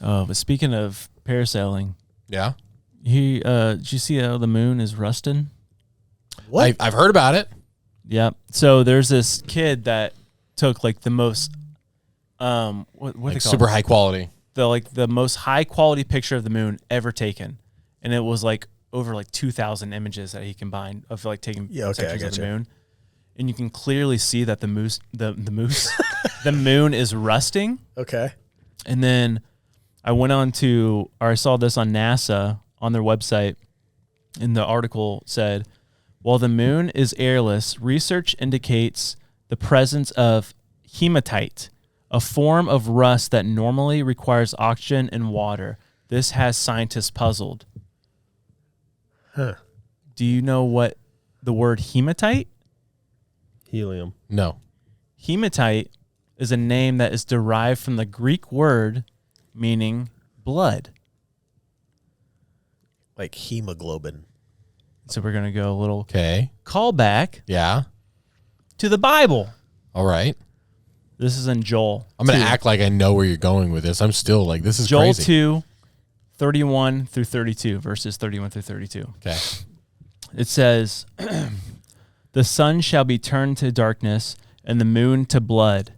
Oh, but speaking of parasailing, Yeah. did you see how the moon is rusting? What? I've heard about it. Yeah. So there's this kid that took like the most, what Like they call super it? high quality. The most high quality picture of the moon ever taken, and it was like over like 2,000 images that he combined of like taking pictures of the moon, and you can clearly see that the moon is rusting. Okay. And then I saw this on NASA on their website, and the article said, while the moon is airless, research indicates the presence of hematite, a form of rust that normally requires oxygen and water. This has scientists puzzled. Huh. Do you know what the word hematite? Helium. No. Hematite is a name that is derived from the Greek word meaning blood. Like hemoglobin. So we're going to go a little Okay. callback Yeah. to the Bible. All right. This is in Joel. I'm going to 2. act like I know where you're going with this. I'm still like, this is Joel crazy. 2, 31 through 32, verses 31 through 32. Okay. It says, the sun shall be turned to darkness and the moon to blood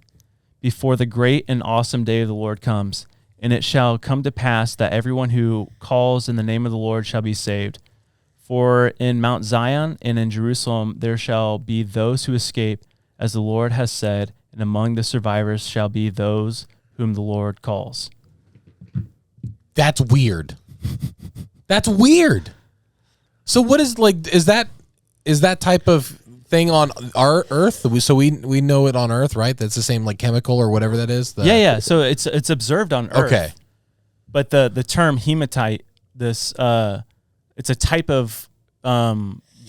before the great and awesome day of the Lord comes. And it shall come to pass that everyone who calls in the name of the Lord shall be saved. For in Mount Zion and in Jerusalem there shall be those who escape, as the Lord has said, and among the survivors shall be those whom the Lord calls. That's weird. That's weird. So what is is that type of thing on our Earth? So we know it on Earth, right? That's the same like chemical or whatever that is. Yeah. So it's observed on Earth. Okay. But the term hematite, it's a type of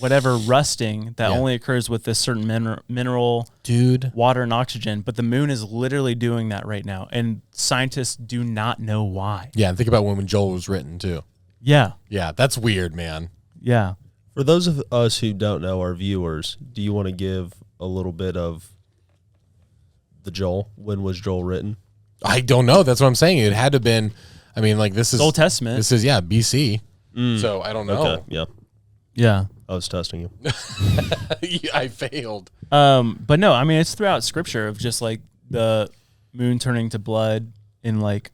whatever rusting that only occurs with this certain mineral, dude, water and oxygen. But the moon is literally doing that right now, and scientists do not know why. Yeah, and think about when Joel was written too. Yeah. Yeah, that's weird, man. Yeah. For those of us who don't know, our viewers, do you want to give a little bit of the Joel? When was Joel written? I don't know. That's what I'm saying. It had to have been, I mean, like this is Old Testament. This is BC. So I don't know. Okay. Yeah. Yeah. I was testing you. I failed. But no, I mean, it's throughout scripture of just like the moon turning to blood and like,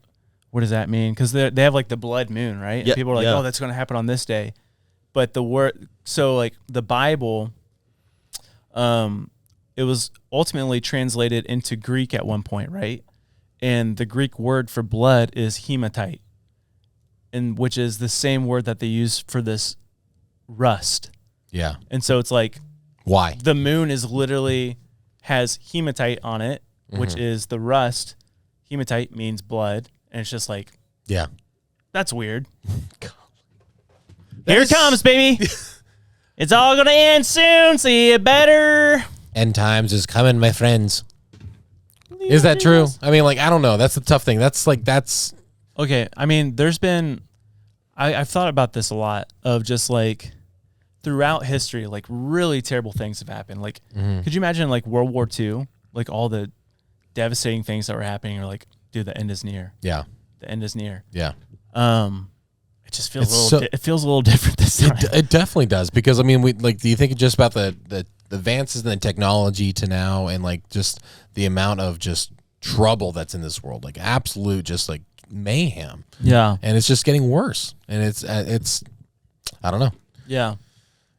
what does that mean? Because they have like the blood moon, right? And people are like, oh, that's going to happen on this day. But the word, so like the Bible, it was ultimately translated into Greek at one point, right? And the Greek word for blood is hematite, and which is the same word that they use for this rust. Yeah. And so it's like, why? The moon is literally has hematite on it, which is the rust. Hematite means blood. And it's just like, yeah, that's weird. Here it comes, baby. It's all going to end soon, so you better. End times is coming, my friends. Is that true? I mean, like, I don't know. That's the tough thing. That's. Okay, I mean, there's been, I've thought about this a lot of just like throughout history, like really terrible things have happened. Like, could you imagine like World War II, like all the devastating things that were happening are like, dude, the end is near. Yeah. The end is near. Yeah. It just feels it feels a little different this time. It definitely does, because I mean, do you think just about the advances in the technology to now, and like just the amount of just trouble that's in this world, like absolute just like mayhem. Yeah. And it's just getting worse. And it's I don't know. Yeah.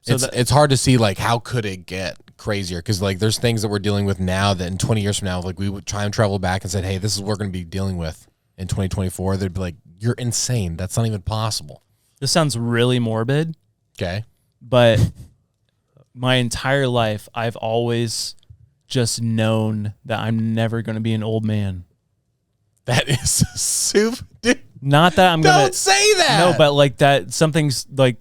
So it's hard to see like how could it get crazier, because like there's things that we're dealing with now that in 20 years from now, like we would try and travel back and said, hey, this is what we're going to be dealing with in 2024. They'd be like, you're insane. That's not even possible. This sounds really morbid. Okay. But my entire life, I've always just known that I'm never going to be an old man. That is super. Dude, not that I'm going to. Don't say that. No, but like that something's like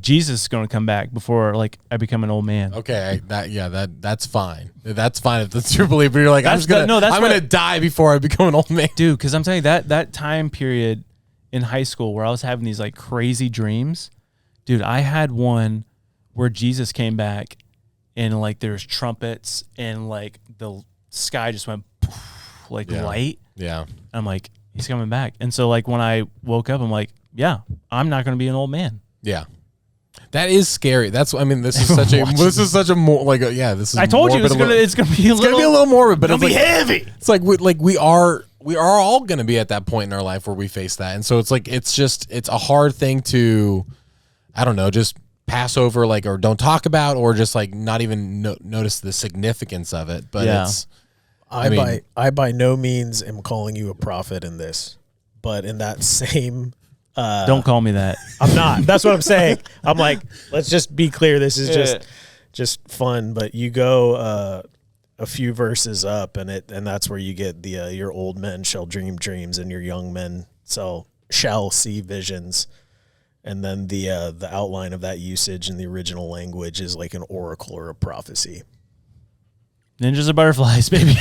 Jesus is going to come back before like I become an old man. Okay, that's fine. That's fine if that's your belief. But you're like, I'm gonna die before I become an old man, dude. Because I'm telling you that time period in high school where I was having these like crazy dreams, dude. I had one where Jesus came back and like there's trumpets and like the sky just went poof, like light. Yeah, I'm like, he's coming back. And so like when I woke up, I'm like, yeah, I'm not going to be an old man. Yeah. That is scary. That's this is such a more like this is. I told you it's gonna be a little morbid, but It'll be heavy. It's like we are all gonna be at that point in our life where we face that, and so it's like it's a hard thing to, I don't know, just pass over or don't talk about or just like not even notice the significance of it. But it's. I by no means am calling you a prophet in this, but in that same. Don't call me that. I'm not. That's what I'm saying. I'm like, let's just be clear. This is just fun. But you go a few verses up, and that's where you get the your old men shall dream dreams, and your young men shall see visions. And then the outline of that usage in the original language is like an oracle or a prophecy. Ninjas and butterflies, baby.